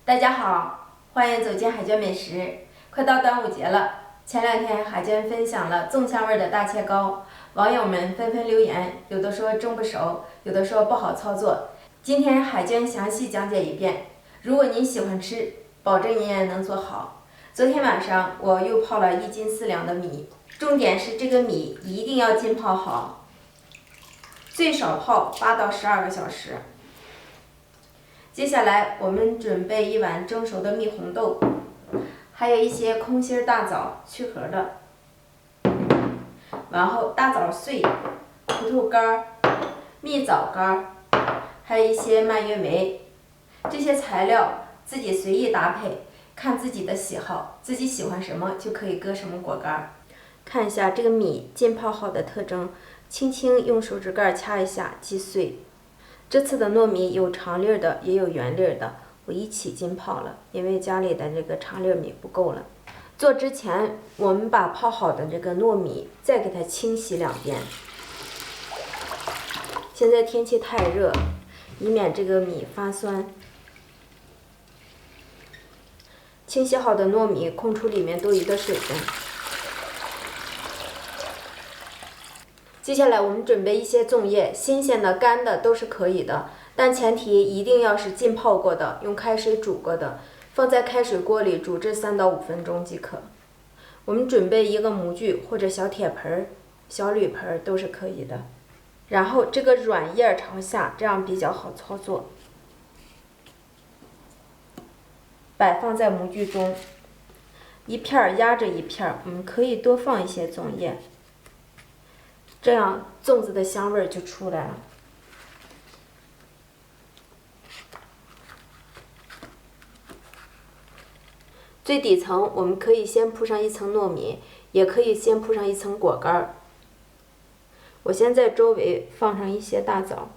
大家好，欢迎走进海娟美食。快到端午节了，前2天海娟分享了粽香味的大切糕，网友们纷纷留言，有的说蒸不熟，有的说不好操作。今天海娟详细讲解一遍，如果您喜欢吃，保证您也能做好。昨天晚上我又泡了1斤4两的米，重点是这个米一定要浸泡好，最少泡8到12个小时。接下来我们准备1碗蒸熟的蜜红豆，还有一些空心大枣去核的，然后大枣碎、葡萄干、蜜枣干，还有一些蔓越莓。这些材料自己随意搭配，看自己的喜好，自己喜欢什么就可以搁什么果干。看一下这个米浸泡好的特征，轻轻用手指盖掐一下击碎。这次的糯米有长粒的，也有圆粒的，我一起浸泡了，因为家里的这个长粒米不够了。做之前，我们把泡好的这个糯米再给它清洗2遍。现在天气太热，以免这个米发酸。清洗好的糯米控出里面多余的水分。接下来我们准备一些粽叶，新鲜的、干的都是可以的，但前提一定要是浸泡过的，用开水煮过的，放在开水锅里煮至3到5分钟即可。我们准备一个模具或者小铁盆、小铝盆都是可以的。然后这个软叶朝下，这样比较好操作。摆放在模具中，一片压着一片，我们可以多放一些粽叶。这样粽子的香味就出来了。最底层我们可以先铺上1层糯米，也可以先铺上1层果干。我先在周围放上一些大枣，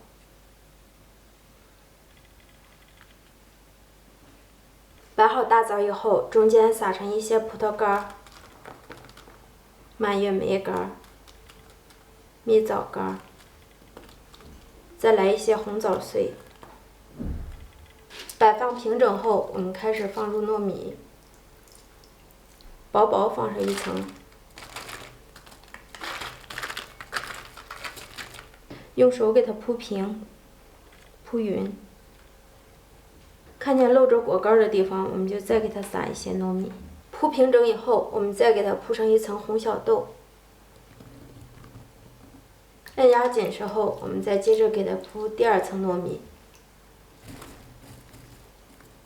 摆好大枣以后，中间撒上一些葡萄干、蔓越莓干、蜜枣干，再来一些红枣碎。摆放平整后，我们开始放入糯米，薄薄放上1层，用手给它铺平、铺匀。看见露着果干的地方，我们就再给它撒一些糯米。铺平整以后，我们再给它铺上1层红小豆。按压紧实后，我们再接着给它铺第2层糯米，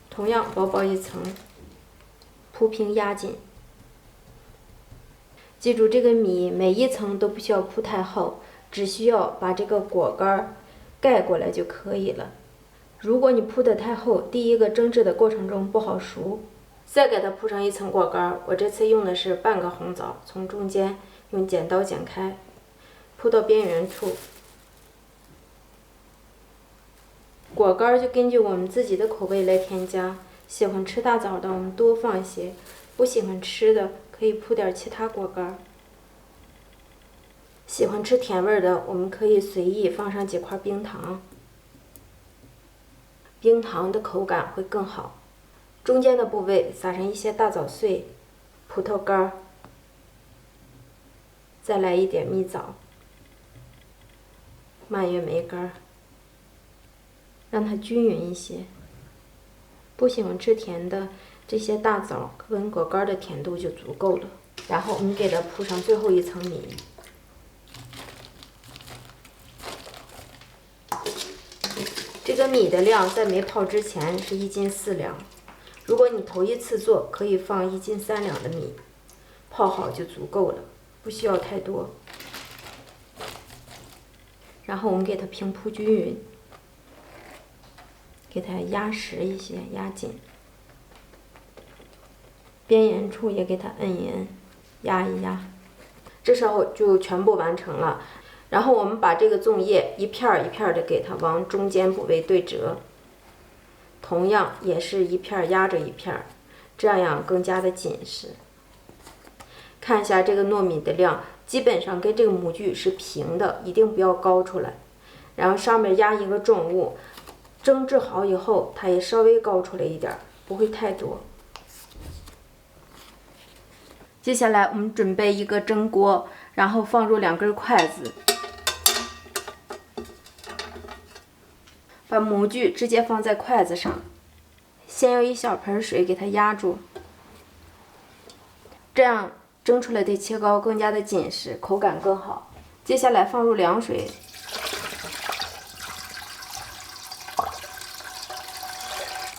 同样薄薄1层，铺平压紧。记住，这个米每1层都不需要铺太厚，只需要把这个果干盖过来就可以了。如果你铺得太厚，第一个蒸制的过程中不好熟。再给它铺上1层果干，我这次用的是半个红枣，从中间用剪刀剪开，铺到边缘处。果干就根据我们自己的口味来添加，喜欢吃大枣的我们多放一些，不喜欢吃的可以铺点其他果干。喜欢吃甜味的，我们可以随意放上几块冰糖，冰糖的口感会更好。中间的部位撒上一些大枣碎、葡萄干，再来一点蜜枣、蔓越莓干，让它均匀一些。不喜欢吃甜的，这些大枣跟果干的甜度就足够了。然后我们给它铺上最后1层米。这个米的量在没泡之前是1斤4两，如果你头一次做，可以放1斤3两的米，泡好就足够了，不需要太多。然后我们给它平铺均匀，给它压实一些，压紧，边沿处也给它摁一摁，压一压。这时候就全部完成了。然后我们把这个粽叶一片一片的给它往中间部位对折，同样也是一片压着一片，这样更加的紧实。看一下这个糯米的量，基本上跟这个模具是平的，一定不要高出来。然后上面压一个重物，蒸制好以后它也稍微高出来一点，不会太多。接下来我们准备一个蒸锅，然后放入2根筷子，把模具直接放在筷子上，先用1小盆水给它压住，这样蒸出来的切糕更加的紧实，口感更好。接下来放入凉水，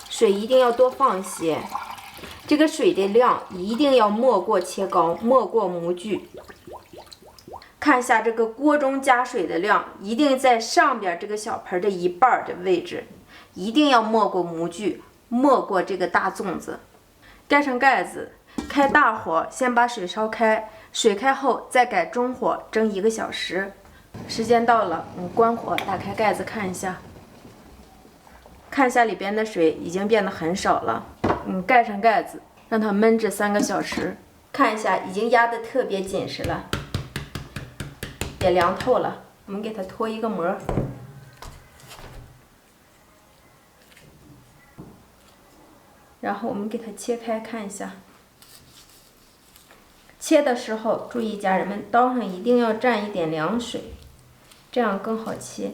水一定要多放一些，这个水的量一定要没过切糕，没过模具。看一下这个锅中加水的量，一定在上边这个小盆的1半的位置，一定要没过模具，没过这个大粽子。盖上盖子，开大火，先把水烧开，水开后再改中火蒸1个小时。时间到了，我们关火，打开盖子看一下，看一下里边的水已经变得很少了。盖上盖子，让它焖至3个小时。看一下，已经压得特别紧实了，也凉透了。我们给它脱一个膜，然后我们给它切开看一下。切的时候注意，家人们刀上一定要蘸一点凉水，这样更好切。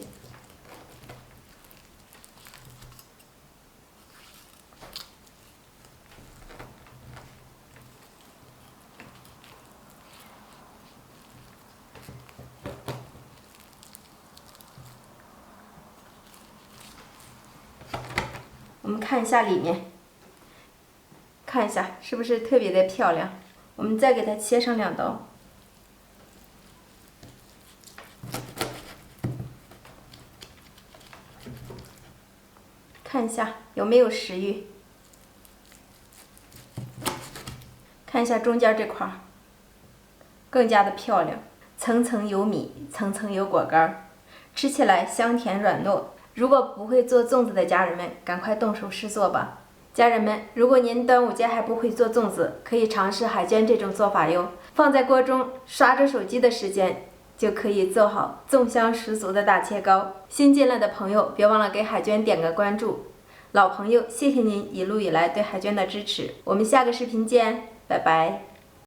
我们看一下里面，看一下是不是特别的漂亮。我们再给它切上2刀，看一下有没有食欲。看一下中间这块，更加的漂亮，层层有米，层层有果干，吃起来香甜软糯。如果不会做粽子的家人们，赶快动手试做吧。家人们，如果您端午节还不会做粽子，可以尝试海娟这种做法哟。放在锅中，刷着手机的时间就可以做好粽香十足的大切糕。新进来的朋友，别忘了给海娟点个关注。老朋友，谢谢您一路以来对海娟的支持。我们下个视频见，拜拜。